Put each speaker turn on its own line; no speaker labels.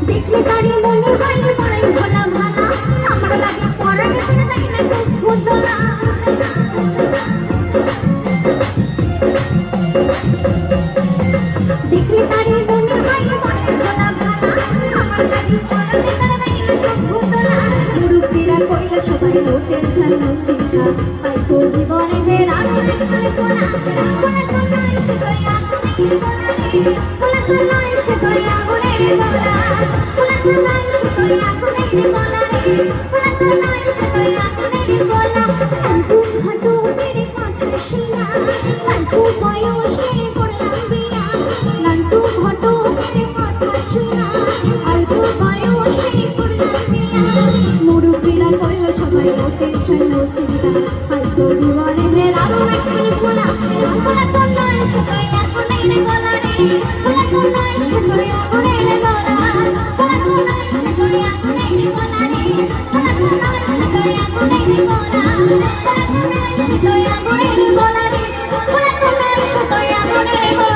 দেখলে তারে মনে হয় বড়াই ভোলা ভালা, আমার লাগে পড়া গেছে তাই না খুব ভোলা। দেখলে তারে মনে হয় বড়াই ভোলা ভালা, আমার লাগে পড়া গেছে তাই না খুব ভোলা। মুরুব্বিরা কইলে সবাই লোকের ধারণা শিক্ষা পাই তো জীবনে ফেরার অনেক কল্পনা। বলে তো নয় সে তো আগুনের গলা রে, বলে তো নয় সে তো আগুনের গলা, বলে তো নয় সে তো আগুনের গলা রে, বলে তো নয় সে তো আগুনের গলা। কালু ঘাটু মেরে কথা শোনা, কালু বয়সে করলাম বিয়া, কালু ঘাটু মেরে কথা শোনা, অল্প বয়সে করলাম বিয়া। মুরুব্বিরা কইল সবাই লোকের সৈন্য চিন্তা পাই তো জীবনে ফেরার অনেক কল্পনা। বলে তো নয় সে তো আগুনের গলা রে, বলে তো নয় সে তো আগুনের গলা, বলে তো নয় সে তো আগুনের গলা রে, বলে তো নয় সে তো আগুনের গলা, বলে তো নয় সে তো আগুনের গলা রে, বলে তো নয় সে তো আগুনের গলা।